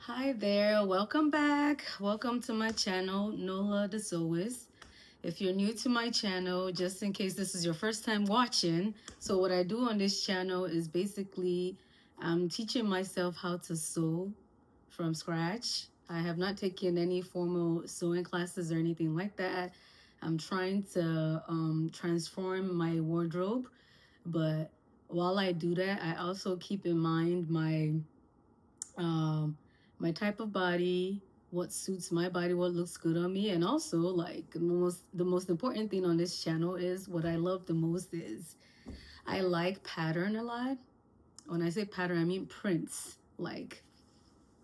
Hi there, welcome back. Welcome to my channel, Nola the Sewist. If you're new to my channel, just in case this is your first time watching, so what I do on this channel is basically I'm teaching myself how to sew from scratch. I have not taken any formal sewing classes or anything like that. I'm trying to transform my wardrobe, but while I do that, I also keep in mind um my type of body, what suits my body, what looks good on me, and also like the most important thing on this channel is what I love the most is I like pattern a lot. When I say pattern, I mean prints, like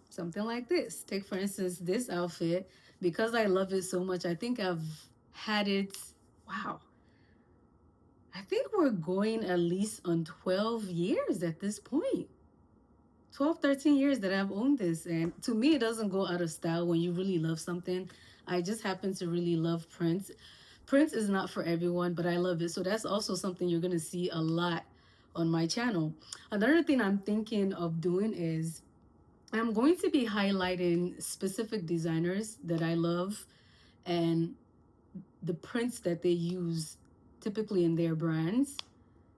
something like this. Take for instance this outfit. Because I love it so much, I think I've had it, wow, I think we're going at least on 12 years at this point. 12, 13 years that I've owned this. And to me, it doesn't go out of style when you really love something. I just happen to really love Prince. Prince is not for everyone, but I love it. So that's also something you're going to see a lot on my channel. Another thing I'm thinking of doing is I'm going to be highlighting specific designers that I love and the prints that they use typically in their brands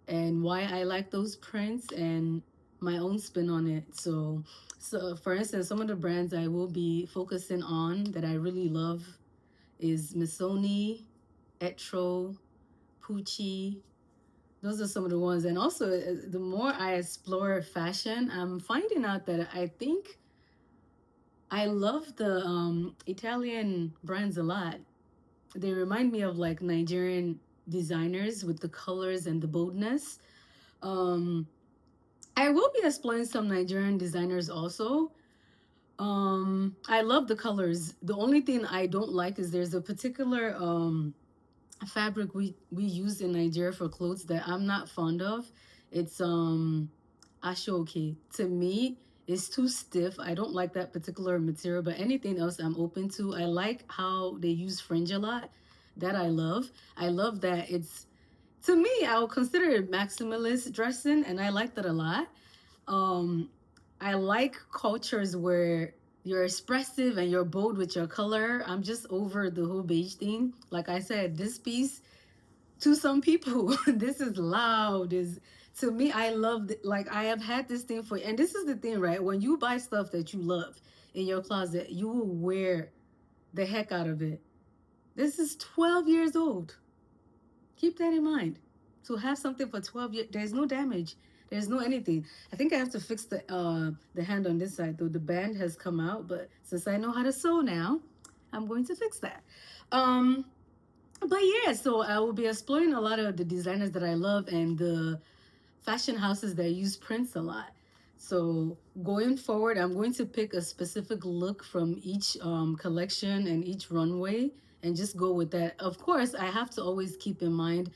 and why I like those prints and my own spin on it. So for instance, some of the brands I will be focusing on that I really love is Missoni, Etro, Pucci. Those are some of the ones. And also, the more I explore fashion, I'm finding out that I think I love the Italian brands a lot. They remind me of like Nigerian designers with the colors and the boldness. Um, I will be exploring some Nigerian designers also. I love the colors. The only thing I don't like is there's a particular fabric we use in Nigeria for clothes that I'm not fond of. It's ashoke. To me, it's too stiff. I don't like that particular material, but anything else I'm open to. I like how they use fringe a lot. That I love. I love that it's, to me, I would consider it maximalist dressing, and I like that a lot. um I like cultures where you're expressive and you're bold with your color. I'm just over the whole beige thing. Like I said, this piece to some people this is loud. Is to me, I love like I have had this thing for, and this is the thing, right? When you buy stuff that you love in your closet, you will wear the heck out of it. This is 12 years old. Keep that in mind. To have something for 12 years, there's no damage. There's no anything. I think I have to fix the hand on this side, though the band has come out, but since I know how to sew now, I'm going to fix that. Um, but yeah, so I will be exploring a lot of the designers that I love and the fashion houses that use prints a lot. So going forward, I'm going to pick a specific look from each collection and each runway and just go with that. Of course, I have to always keep in mind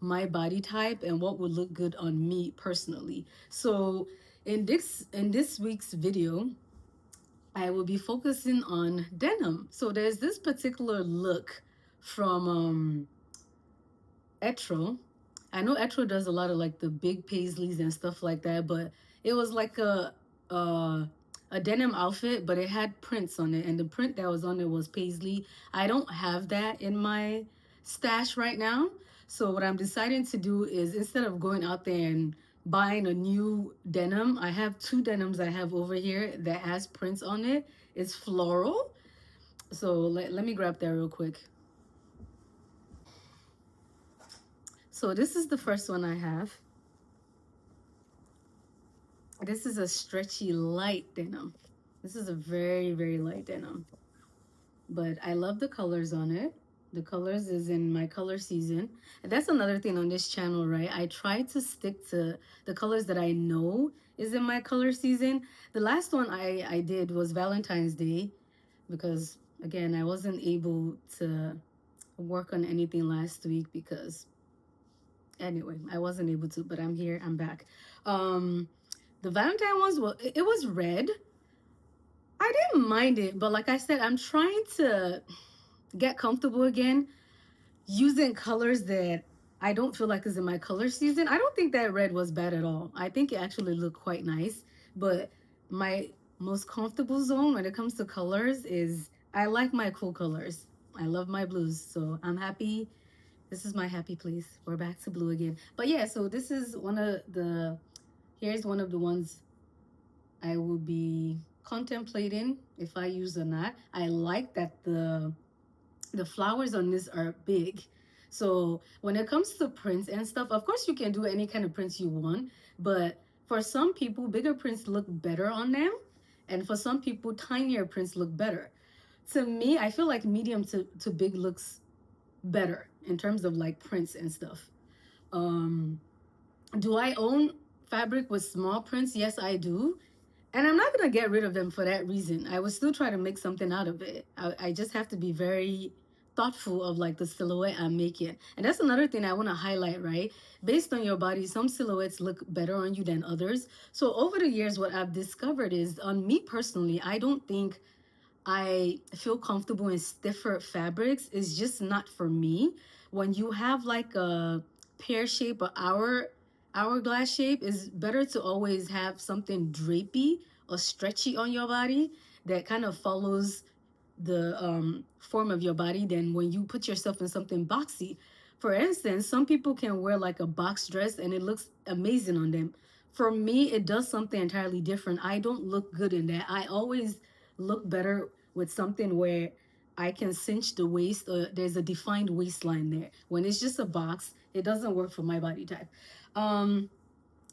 my body type and what would look good on me personally. So in this week's video, I will be focusing on denim. So there's this particular look from Etro. I know Etro does a lot of like the big paisleys and stuff like that, but it was like a a denim outfit, but it had prints on it, and the print that was on it was paisley. I don't have that in my stash right now, so what I'm deciding to do is instead of going out there and buying a new denim, I have two denims I have over here that has prints on it. It's floral. So let me grab that real quick. So this is the first one I have. This is a stretchy light denim. This is a very, very light denim. But I love the colors on it. The colors is in my color season. And that's another thing on this channel, right? I try to stick to the colors that I know is in my color season. The last one I did was Valentine's Day because, again, I wasn't able to work on anything last week because, anyway, I wasn't able to, but I'm here, I'm back. The Valentine ones, well, it was red. I didn't mind it, but like I said, I'm trying to get comfortable again using colors that I don't feel like is in my color season. I don't think that red was bad at all. I think it actually looked quite nice, but my most comfortable zone when it comes to colors is I like my cool colors. I love my blues, so I'm happy. This is my happy place. We're back to blue again. But yeah, so this is one of the, here's one of the ones I will be contemplating if I use or not. I like that the flowers on this are big. So when it comes to prints and stuff, of course you can do any kind of prints you want, but for some people, bigger prints look better on them, and for some people, tinier prints look better. To me, I feel like medium to big looks better in terms of like prints and stuff. Um, do I own fabric with small prints? Yes, I do. And I'm not gonna get rid of them for that reason. I would still try to make something out of it. I just have to be very thoughtful of like the silhouette I'm making. And that's another thing I want to highlight, right? Based on your body, some silhouettes look better on you than others. So over the years, what I've discovered is on me personally, I don't think I feel comfortable in stiffer fabrics. It's just not for me. When you have like a pear shape or hourglass shape, it's better to always have something drapey or stretchy on your body that kind of follows the form of your body than when you put yourself in something boxy. For instance, some people can wear like a box dress and it looks amazing on them. For me, it does something entirely different. I don't look good in that. I always look better with something where I can cinch the waist or there's a defined waistline there. When it's just a box, it doesn't work for my body type. Um,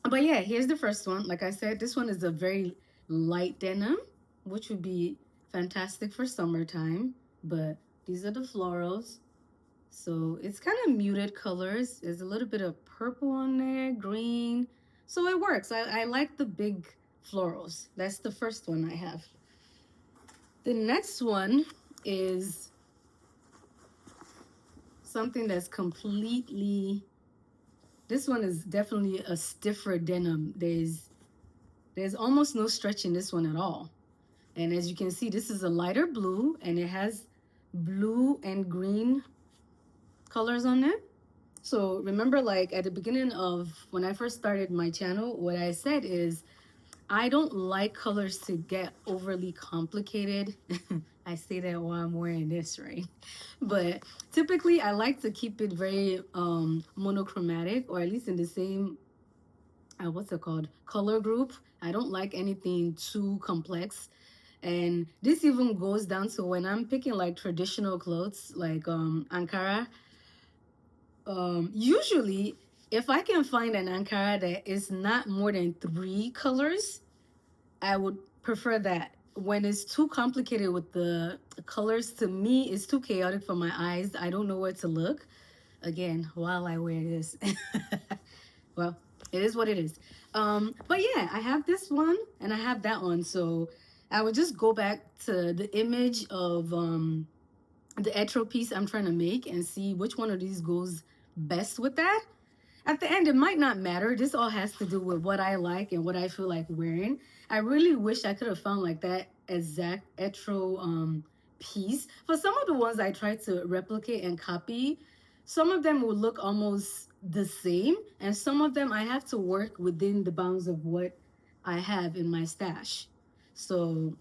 but yeah, here's the first one. Like I said, this one is a very light denim, which would be fantastic for summertime. But these are the florals. So it's kind of muted colors. There's a little bit of purple on there, green. So it works. I like the big florals. That's the first one I have. The next one is something that's completely, this one is definitely a stiffer denim. There's almost no stretch in this one at all. And as you can see, this is a lighter blue and it has blue and green colors on it. So remember, like at the beginning of when I first started my channel, what I said is I don't like colors to get overly complicated. I say that while I'm wearing this, right? But typically I like to keep it very monochromatic, or at least in the same what's it called, color group. I don't like anything too complex. And this even goes down to when I'm picking like traditional clothes like Ankara. Usually if I can find an Ankara that is not more than 3 colors, I would prefer that. When it's too complicated with the colors, to me, it's too chaotic for my eyes. I don't know where to look. Again, while I wear this. Well, it is what it is. But yeah, I have this one and I have that one. So I would just go back to the image of the etro piece I'm trying to make and see which one of these goes best with that. At the end, it might not matter. This all has to do with what I like and what I feel like wearing. I really wish I could have found like that exact etro piece. For some of the ones I tried to replicate and copy, some of them will look almost the same, and some of them I have to work within the bounds of what I have in my stash. So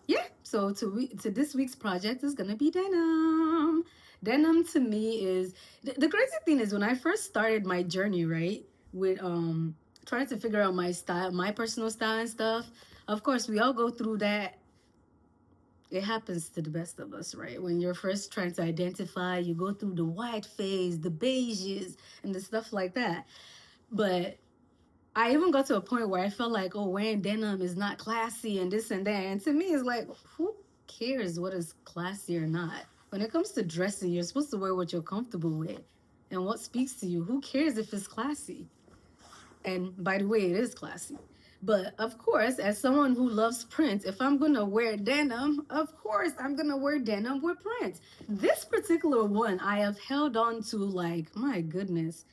yeah, so to this week's project is gonna be denim. Denim to me is the crazy thing is when I first started my journey, right, with trying to figure out my style, my personal style and stuff. Of course, we all go through that. It happens to the best of us, right? When you're first trying to identify, you go through the white phase, the beiges, and the stuff like that. But I even got to a point where I felt like, oh, wearing denim is not classy and this and that. And to me, it's like, who cares what is classy or not? When it comes to dressing, you're supposed to wear what you're comfortable with and what speaks to you. Who cares if it's classy? And by the way, it is classy. But of course, as someone who loves print, if I'm gonna wear denim, of course I'm gonna wear denim with print. This particular one I have held on to like, my goodness,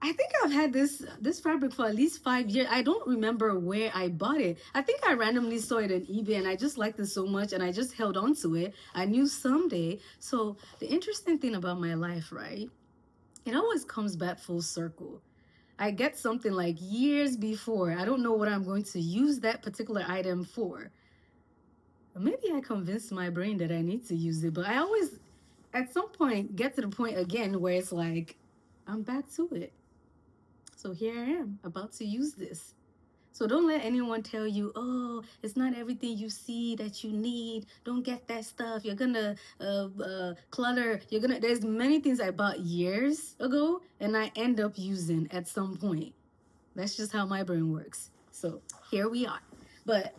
I think I've had this fabric for at least 5 years. I don't remember where I bought it. I think I randomly saw it on eBay and I just liked it so much and I just held on to it. I knew someday. So the interesting thing about my life, right? It always comes back full circle. I get something like years before. I don't know what I'm going to use that particular item for. Maybe I convinced my brain that I need to use it, but I always, at some point, get to the point again where it's like, I'm back to it. So here I am, about to use this. So don't let anyone tell you, oh, it's not everything you see that you need. Don't get that stuff. You're gonna clutter. There's many things I bought years ago and I end up using at some point. That's just how my brain works. So here we are. But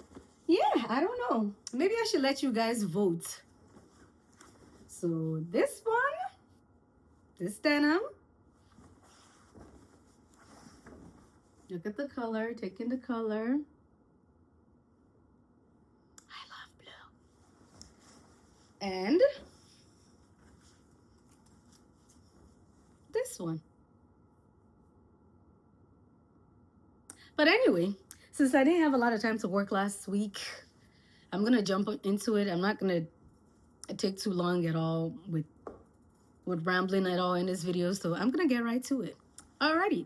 yeah, I don't know. Maybe I should let you guys vote. So this one, this denim. Look at the color, take in the color. I love blue. And this one. But anyway, since I didn't have a lot of time to work last week, I'm gonna jump into it. I'm not gonna take too long at all with rambling at all in this video, so I'm gonna get right to it. Alrighty.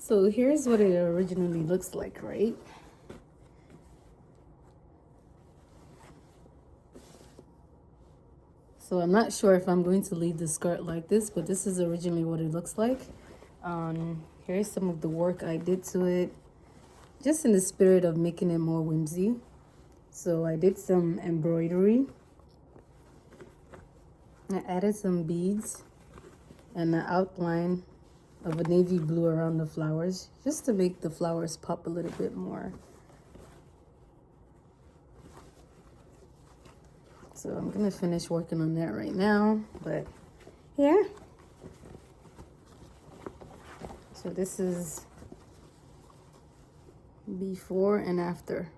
So here's what it originally looks like, right? So I'm not sure if I'm going to leave the skirt like this, but this is originally what it looks like. Here's some of the work I did to it, just in the spirit of making it more whimsy. So I did some embroidery. I added some beads and an outline of a navy blue around the flowers, just to make the flowers pop a little bit more. So I'm gonna finish working on that right now, but yeah. So this is before and after.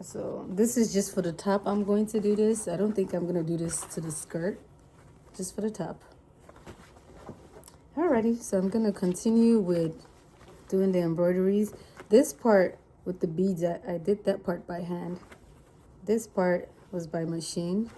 So this is just for the top. I'm going to do this. I don't think I'm gonna do this to the skirt, just for the top. Alrighty, so I'm gonna continue with doing the embroideries. This part with the beads, I did that part by hand. This part was by machine.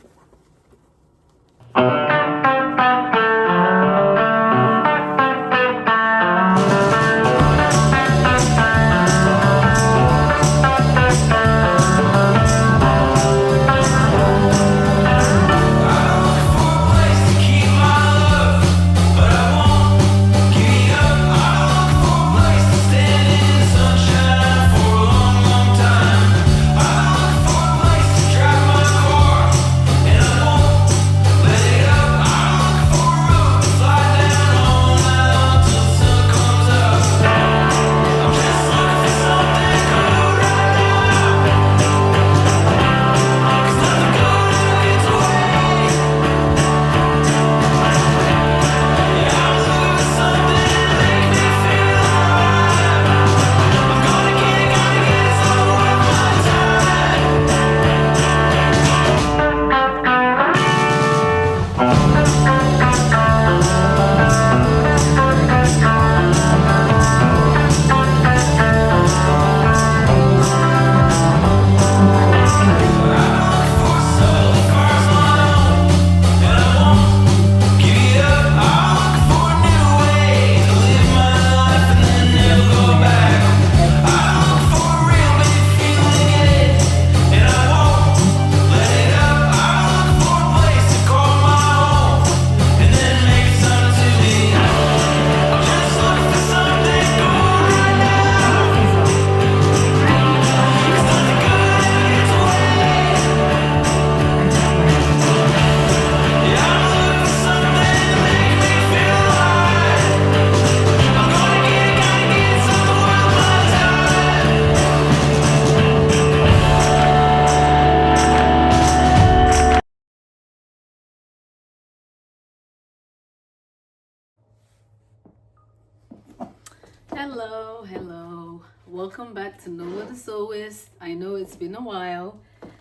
Hello, welcome back to Know What the Sewist. I know it's been a while,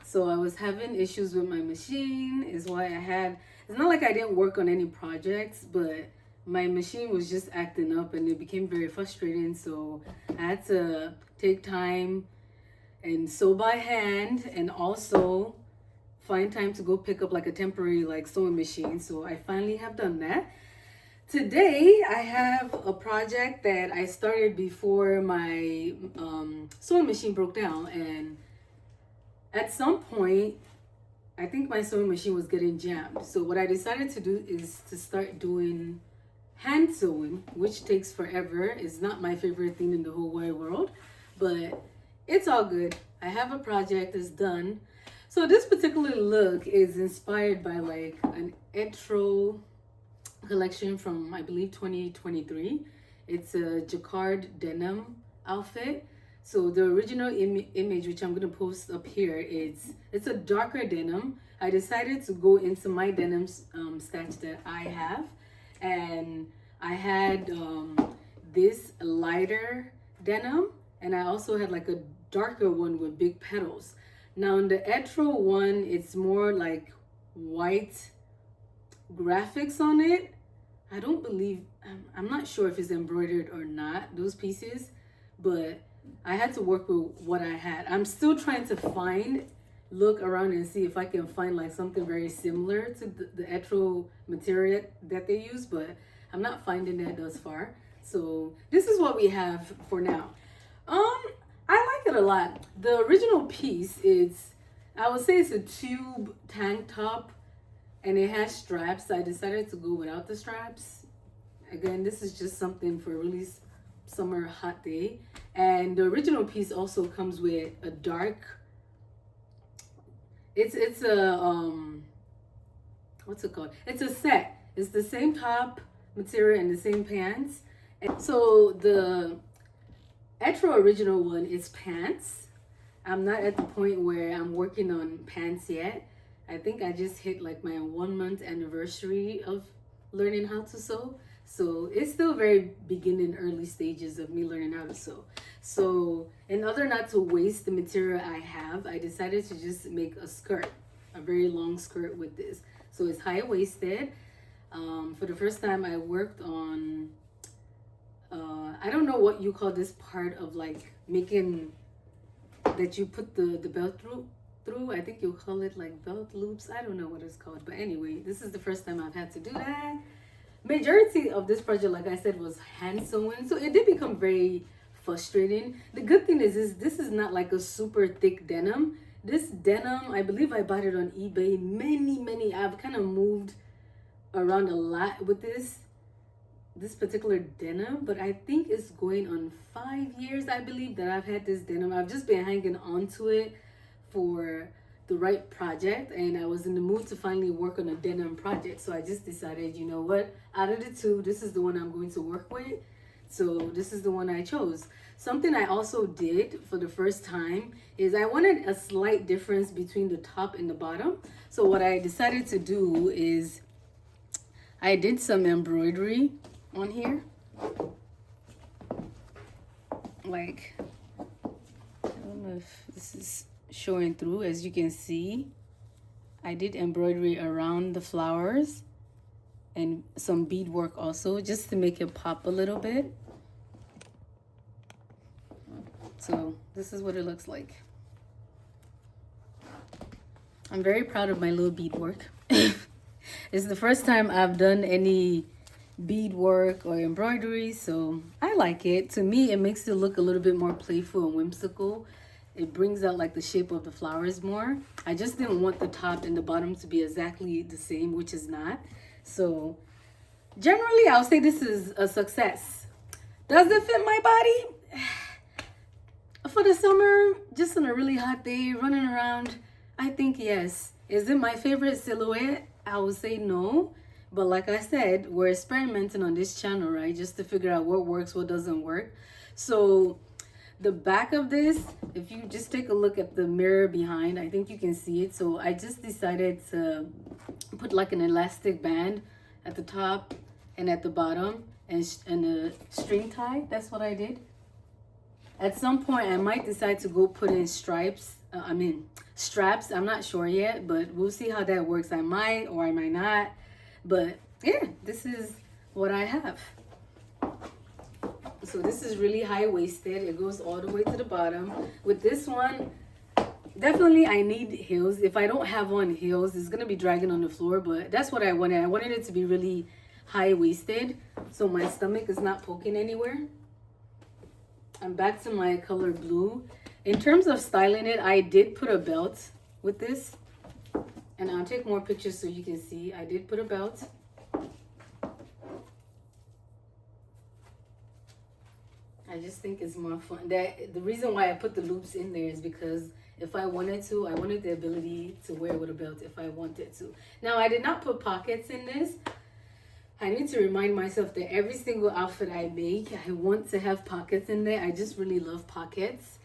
So I was having issues with my machine, is why it's not like I didn't work on any projects, but my machine was just acting up and it became very frustrating. So I had to take time and sew by hand, and also find time to go pick up like a temporary like sewing machine. So I finally have done that. Today I have a project that I started before my sewing machine broke down, and at some point I think my sewing machine was getting jammed. So what I decided to do is to start doing hand sewing, which takes forever. It's not my favorite thing in the whole wide world, but it's all good. I have a project that's done. So this particular look is inspired by like an etro collection from, I believe, 2023. It's a jacquard denim outfit. So the original image, which I'm gonna post up here, it's a darker denim. I decided to go into my denim stash that I have, and I had this lighter denim, and I also had like a darker one with big petals. Now in the etro one, it's more like white graphics on it. I don't believe, I'm not sure if it's embroidered or not, those pieces, but I had to work with what I had. I'm still trying to look around and see if I can find like something very similar to the etro material that they use, but I'm not finding that thus far. So this is what we have for now. I like it a lot. The original piece is, I would say it's a tube tank top, and it has straps. I decided to go without the straps. Again, this is just something for a really summer hot day. And the original piece also comes with a dark, it's a what's it called? It's a set. It's the same top material and the same pants. And so the etro original one is pants. I'm not at the point where I'm working on pants yet. I think I just hit like my 1 month anniversary of learning how to sew. So it's still very beginning, early stages of me learning how to sew. So in order not to waste the material I have, I decided to just make a skirt, a very long skirt with this. So it's high-waisted. For the first time I worked on, I don't know what you call this part of like making, that you put the belt through. I think you'll call it like belt loops. I don't know what it's called, but anyway, this is the first time I've had to do that. Majority of this project, like I said, was hand sewing, so it did become very frustrating. The good thing is this is not like a super thick denim. This denim, I believe I bought it on eBay. I've kind of moved around a lot with this particular denim, but I think it's going on 5 years, I believe, that I've had this denim. I've just been hanging on to it for the right project, and I was in the mood to finally work on a denim project. So I just decided, you know what, out of the two, this is the one I'm going to work with. So this is the one I chose. Something I also did for the first time is I wanted a slight difference between the top and the bottom. So what I decided to do is I did some embroidery on here. Like, I don't know if this is showing through. As you can see, I did embroidery around the flowers and some beadwork also, just to make it pop a little bit. So this is what it looks like. I'm very proud of my little beadwork. It's the first time I've done any beadwork or embroidery, so I like it. To me, it makes it look a little bit more playful and whimsical. It brings out like the shape of the flowers more. I just didn't want the top and the bottom to be exactly the same, which is not. So generally, I'll say this is a success. Does it fit my body? For the summer, just on a really hot day, running around, I think yes. Is it my favorite silhouette? I would say no. But like I said, we're experimenting on this channel, right? Just to figure out what works, what doesn't work. So the back of this, if you just take a look at the mirror behind, I think you can see it. So I just decided to put like an elastic band at the top and at the bottom, and a string tie. That's what I did. At some point, I might decide to go put in stripes I mean, straps. I'm not sure yet, but we'll see how that works. I might or I might not. But yeah, this is what I have. So this is really high-waisted. It goes all the way to the bottom. With this one, definitely I need heels. If I don't have on heels, it's gonna be dragging on the floor, but that's what I wanted. I wanted it to be really high-waisted so my stomach is not poking anywhere. I'm back to my color blue. In terms of styling it, I did put a belt with this, and I'll take more pictures so you can see. I did put a belt. I just think it's more fun. That the reason why I put the loops in there is because if I wanted to, I wanted the ability to wear with a belt if I wanted to. Now, I did not put pockets in this. I need to remind myself that every single outfit I make, I want to have pockets in there. I just really love pockets.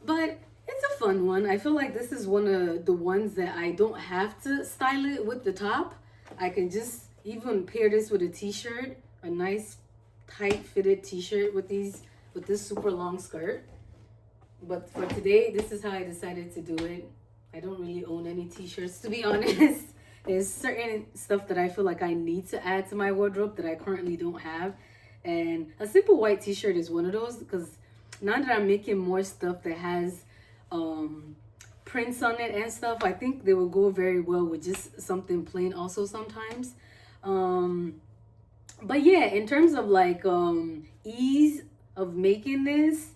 But it's a fun one. I feel like this is one of the ones that I don't have to style it with the top. I can just even pair this with a t-shirt, a nice tight fitted t-shirt with this super long skirt. But for today, this is how I decided to do it. I don't really own any t-shirts, to be honest. There's certain stuff that I feel like I need to add to my wardrobe that I currently don't have. And a simple white t-shirt is one of those, because now that I'm making more stuff that has prints on it and stuff, I think they will go very well with just something plain also sometimes. But yeah, in terms of like ease of making this,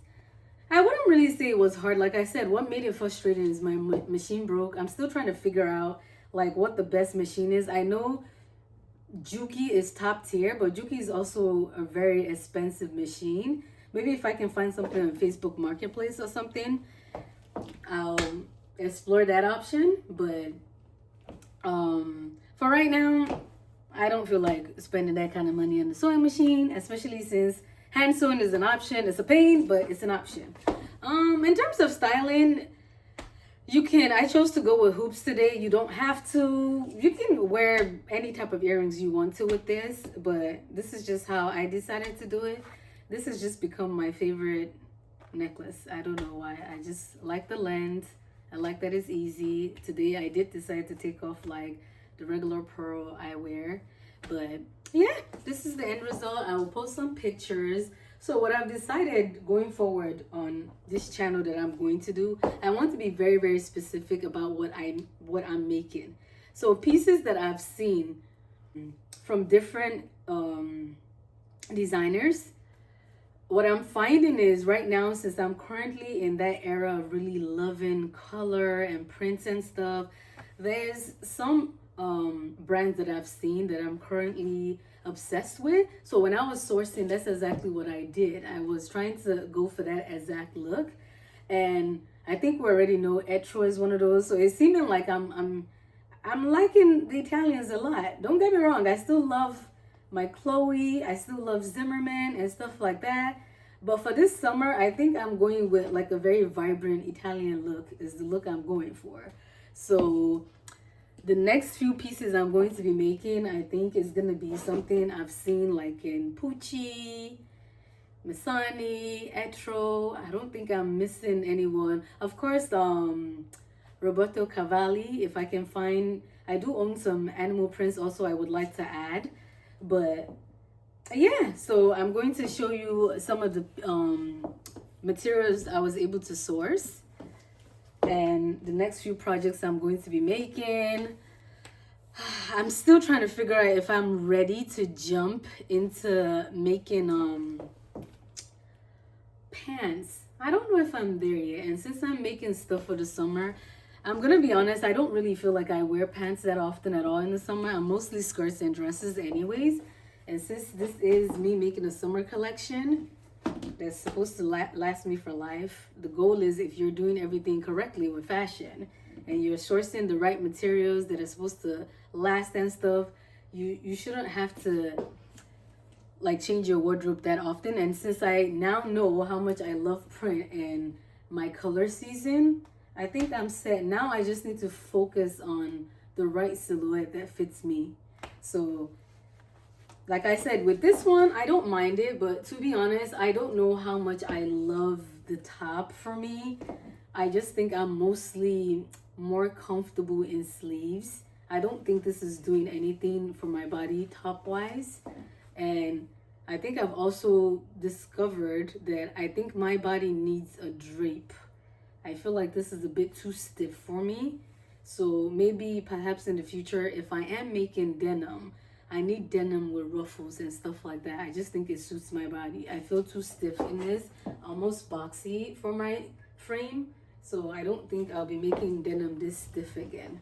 I wouldn't really say it was hard. Like I said, what made it frustrating is my machine broke. I'm still trying to figure out like what the best machine is. I know Juki is top tier, but Juki is also a very expensive machine. Maybe if I can find something on Facebook Marketplace or something, I'll explore that option. But for right now, I don't feel like spending that kind of money on the sewing machine, especially since hand sewing is an option. It's a pain, but it's an option. In terms of styling, I chose to go with hoops today. You don't have to. You can wear any type of earrings you want to with this, but this is just how I decided to do it. This has just become my favorite necklace. I don't know why. I just like the length. I like that it's easy. Today I did decide to take off like the regular pearl I wear. But yeah, this is the end result. I will post some pictures. So what I've decided going forward on this channel that I'm going to do, I want to be very, very specific about what I'm making. So pieces that I've seen from different designers, what I'm finding is right now, since I'm currently in that era of really loving color and prints and stuff, there's some brands that I've seen that I'm currently obsessed with. So when I was sourcing, that's exactly what I did. I was trying to go for that exact look, and I think we already know Etro is one of those. So it's seeming like I'm liking the Italians a lot. Don't get me wrong, I still love my Chloe, I still love Zimmerman and stuff like that. But for this summer, I think I'm going with like a very vibrant Italian look is the look I'm going for. So the next few pieces I'm going to be making, I think is going to be something I've seen like in Pucci, Missani, Etro. I don't think I'm missing anyone. Of course, Roberto Cavalli, if I can find. I do own some animal prints also I would like to add. But yeah, so I'm going to show you some of the materials I was able to source. And the next few projects I'm going to be making, I'm still trying to figure out if I'm ready to jump into making pants. I don't know if I'm there yet. And since I'm making stuff for the summer, I'm gonna be honest, I don't really feel like I wear pants that often at all in the summer. I'm mostly skirts and dresses anyways. And since this is me making a summer collection that's supposed to last me for life, the goal is, if you're doing everything correctly with fashion and you're sourcing the right materials that are supposed to last and stuff, you shouldn't have to like change your wardrobe that often. And since I now know how much I love print and my color season, I think I'm set. Now I just need to focus on the right silhouette that fits me. So like I said, with this one, I don't mind it, but to be honest, I don't know how much I love the top for me. I just think I'm mostly more comfortable in sleeves. I don't think this is doing anything for my body top wise. And I think I've also discovered that I think my body needs a drape. I feel like this is a bit too stiff for me. So maybe perhaps in the future, if I am making denim, I need denim with ruffles and stuff like that. I just think it suits my body. I feel too stiff in this, almost boxy for my frame. So I don't think I'll be making denim this stiff again,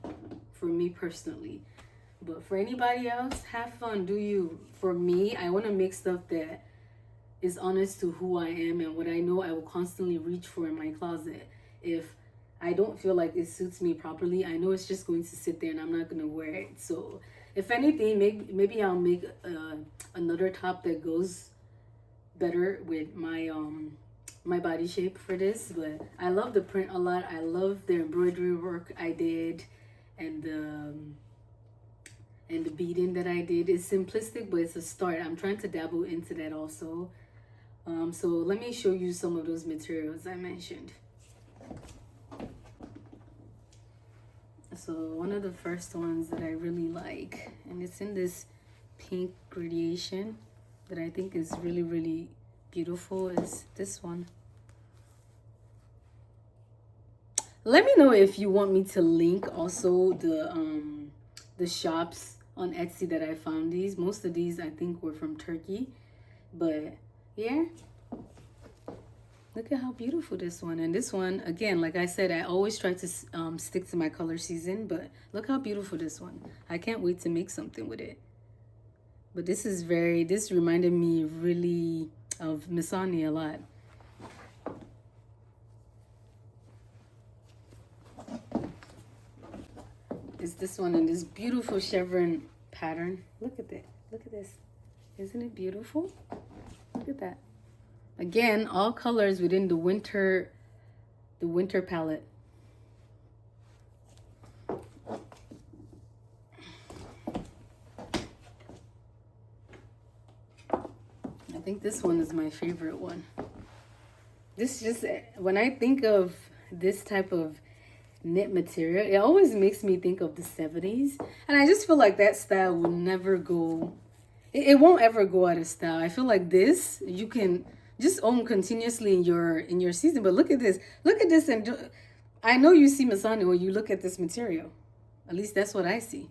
for me personally. But for anybody else, have fun, do you. For me, I want to make stuff that is honest to who I am and what I know I will constantly reach for in my closet. If I don't feel like it suits me properly, I know it's just going to sit there and I'm not going to wear it. So if anything, maybe I'll make another top that goes better with my body shape for this. But I love the print a lot. I love the embroidery work I did, and the beading that I did. It's simplistic, but it's a start. I'm trying to dabble into that also. So let me show you some of those materials I mentioned. So one of the first ones that I really like, and it's in this pink gradation that I think is really, really beautiful, is this one. Let me know if you want me to link also the shops on Etsy that I found these. Most of these I think were from Turkey, but yeah. Look at how beautiful this one. And this one, again, like I said, I always try to stick to my color season, but look how beautiful this one. I can't wait to make something with it. But this reminded me really of Missoni a lot. It's this one in this beautiful chevron pattern. Look at that. Look at this. Isn't it beautiful? Look at that. Again, all colors within the winter palette. I think this one is my favorite one. This just, when I think of this type of knit material, it always makes me think of the 70s. And I just feel like that style will never go, it won't ever go out of style. I feel like this, you can just own continuously in your season. But look at this. Look at this. And I know you see Missoni when you look at this material. At least that's what I see.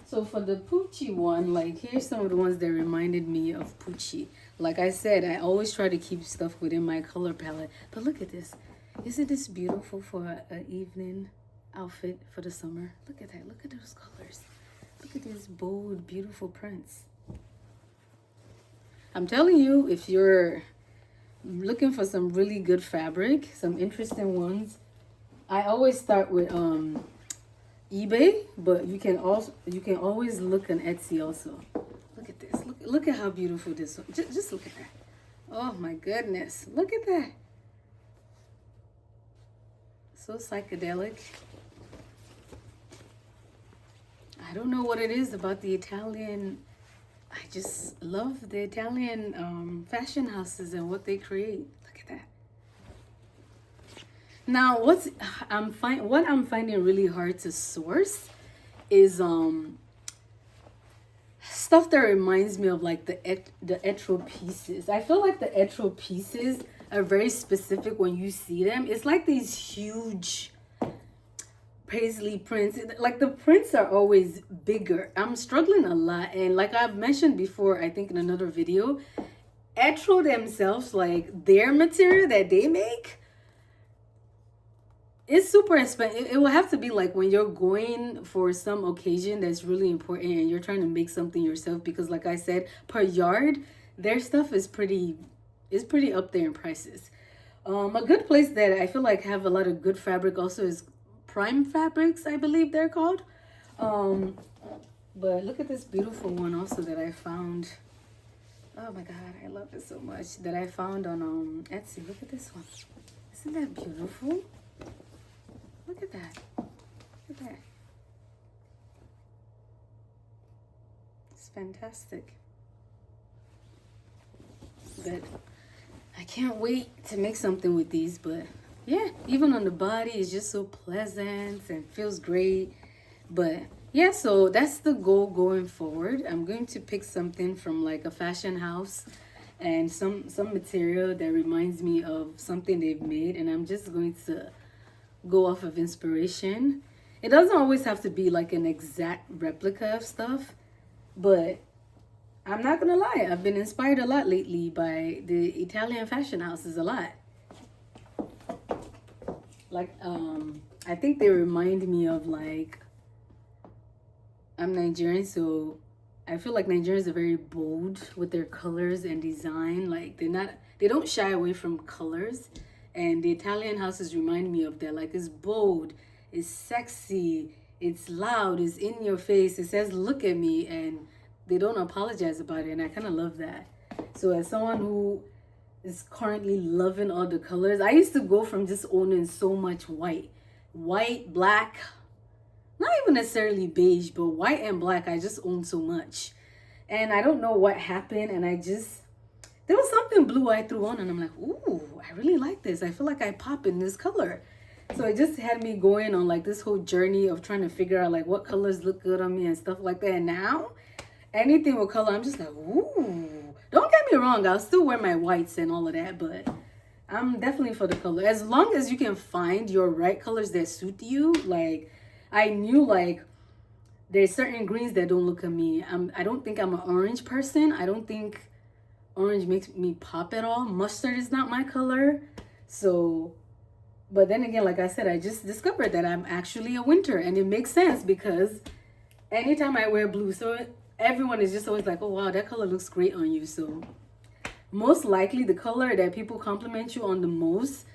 So for the Poochie one, like here's some of the ones that reminded me of Poochie. Like I said, I always try to keep stuff within my color palette. But look at this. Isn't this beautiful for an evening outfit for the summer? Look at that. Look at those colors. Look at these bold, beautiful prints. I'm telling you, if you're looking for some really good fabric, some interesting ones, I always start with eBay, but you can always look on Etsy also. Look at this. Look at how beautiful this one. Just look at that. Oh my goodness. Look at that. So psychedelic. I don't know what it is about the Italian. I just love the Italian fashion houses and what they create. Look at that. Now, what I'm finding really hard to source is stuff that reminds me of like the etro pieces. I feel like the etro pieces are very specific when you see them. It's like these huge paisley prints. Like the prints are always bigger. I'm struggling a lot, and like I've mentioned before, I think in another video, etro themselves, like their material that they make, it's super expensive. It will have to be like when you're going for some occasion that's really important and you're trying to make something yourself, because like I said, per yard, their stuff is pretty up there in prices. A good place that I feel like have a lot of good fabric also is Prime Fabrics, I believe they're called. But look at this beautiful one also that I found. Oh my God, I love it so much. That I found on Etsy. Look at this one. Isn't that beautiful? Look at that. Look at that. It's fantastic. But I can't wait to make something with these. But yeah, even on the body, it's just so pleasant and feels great. But yeah, so that's the goal going forward. I'm going to pick something from like a fashion house and some material that reminds me of something they've made, and I'm just going to go off of inspiration. It doesn't always have to be like an exact replica of stuff, but I'm not gonna lie, I've been inspired a lot lately by the Italian fashion houses a lot. Like I think they remind me of like, I'm Nigerian, so I feel like Nigerians are very bold with their colors and design. Like they don't shy away from colors. And the Italian houses remind me of that. Like it's bold, it's sexy, it's loud, it's in your face. It says, look at me, and they don't apologize about it. And I kind of love that. So as someone who is currently loving all the colors, I used to go from just owning so much white, black, not even necessarily beige, but white and black. I just own so much, and I don't know what happened, and there was something blue I threw on, and I'm like, ooh, I really like this. I feel like I pop in this color. So it just had me going on like this whole journey of trying to figure out like what colors look good on me and stuff like that. And now anything with color, I'm just like, ooh. Don't get me wrong, I'll still wear my whites and all of that, but I'm definitely for the color. As long as you can find your right colors that suit you. Like I knew like there's certain greens that don't look at me. I don't think I'm an orange person. I don't think orange makes me pop at all. Mustard is not my color. So, but then again, like I said, I just discovered that I'm actually a winter, and it makes sense because anytime I wear blue, so everyone is just always like, oh wow, that color looks great on you. So most likely the color that people compliment you on the most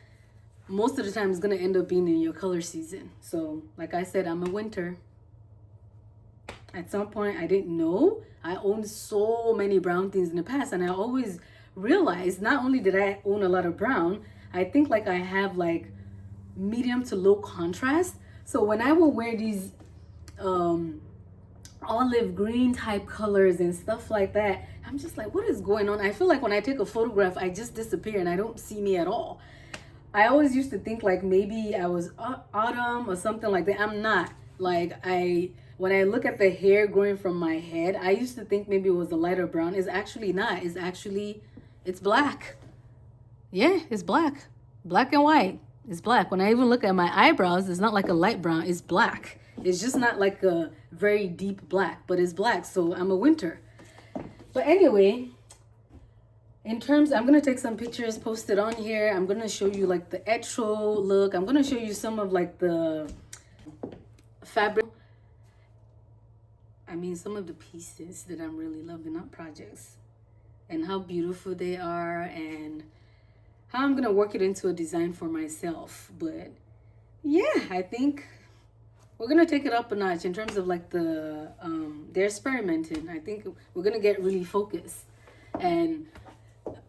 of the time is going to end up being in your color season. So like I said, I'm a winter. At some point I didn't know I owned so many brown things in the past, and I always realized not only did I own a lot of brown, I think like I have like medium to low contrast. So when I will wear these olive green type colors and stuff like that, I'm just like, what is going on? I feel like when I take a photograph, I just disappear and I don't see me at all. I always used to think like maybe I was autumn or something like that. I'm not. Like when I look at the hair growing from my head, I used to think maybe it was a lighter brown. It's actually not. It's black. Yeah, it's black. Black and white. It's black. When I even look at my eyebrows, it's not like a light brown. It's black. It's just not like a very deep black, but it's black. So I'm a winter. But anyway, in terms, I'm going to take some pictures, post it on here. I'm going to show you like the etro look. I'm going to show you some of like the fabric. I mean, some of the pieces that I'm really loving, not projects, and how beautiful they are, and how I'm going to work it into a design for myself. But yeah, I think we're going to take it up a notch in terms of like they're experimenting. I think we're going to get really focused. And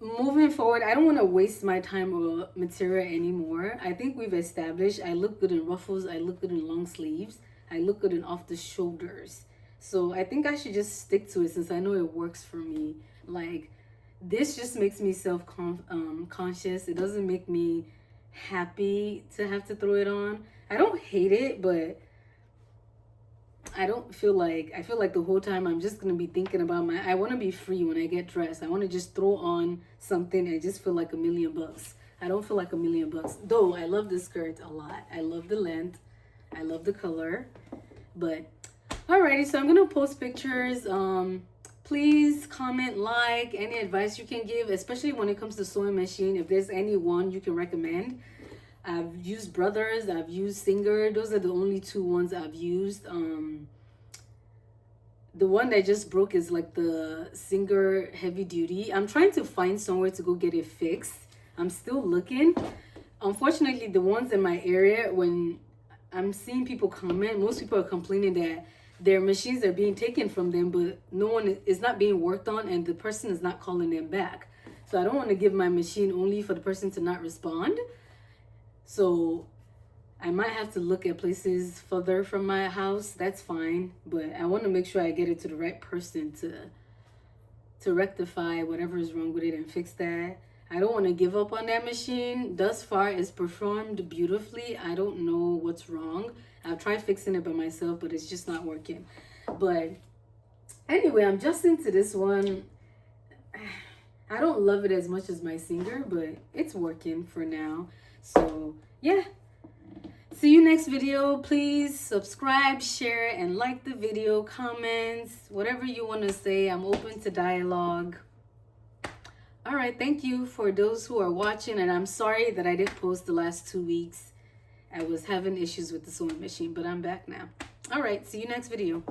moving forward, I don't want to waste my time or material anymore. I think we've established I look good in ruffles, I look good in long sleeves, I look good in off the shoulders. So I think I should just stick to it since I know it works for me. Like this just makes me self-conscious. It doesn't make me happy to have to throw it on. I don't hate it, but I feel like the whole time I'm just gonna be thinking about I want to be free when I get dressed. I want to just throw on something and just feel like $1,000,000. I don't feel like $1,000,000, though. I love this skirt a lot. I love the length, I love the color. But alrighty, so I'm gonna post pictures. Please comment, like, any advice you can give, especially when it comes to sewing machine. If there's any one you can recommend. I've used Brothers, I've used Singer. Those are the only two ones I've used. The one that just broke is like the Singer Heavy Duty. I'm trying to find somewhere to go get it fixed. I'm still looking. Unfortunately, the ones in my area, when I'm seeing people comment, most people are complaining that their machines are being taken from them, but no one is not being worked on, and the person is not calling them back. So I don't want to give my machine only for the person to not respond. So I might have to look at places further from my house. That's fine, but I want to make sure I get it to the right person to rectify whatever is wrong with it and fix that. I don't want to give up on that machine. Thus far, it's performed beautifully. I don't know what's wrong. I've tried fixing it by myself, but it's just not working. But anyway, I'm just into this one. I don't love it as much as my Singer, but it's working for now. So yeah. See you next video. Please subscribe, share, and like the video, comments, whatever you want to say. I'm open to dialogue. All right, thank you for those who are watching, and I'm sorry that I didn't post the last 2 weeks. I was having issues with the sewing machine, but I'm back now. All right, see you next video.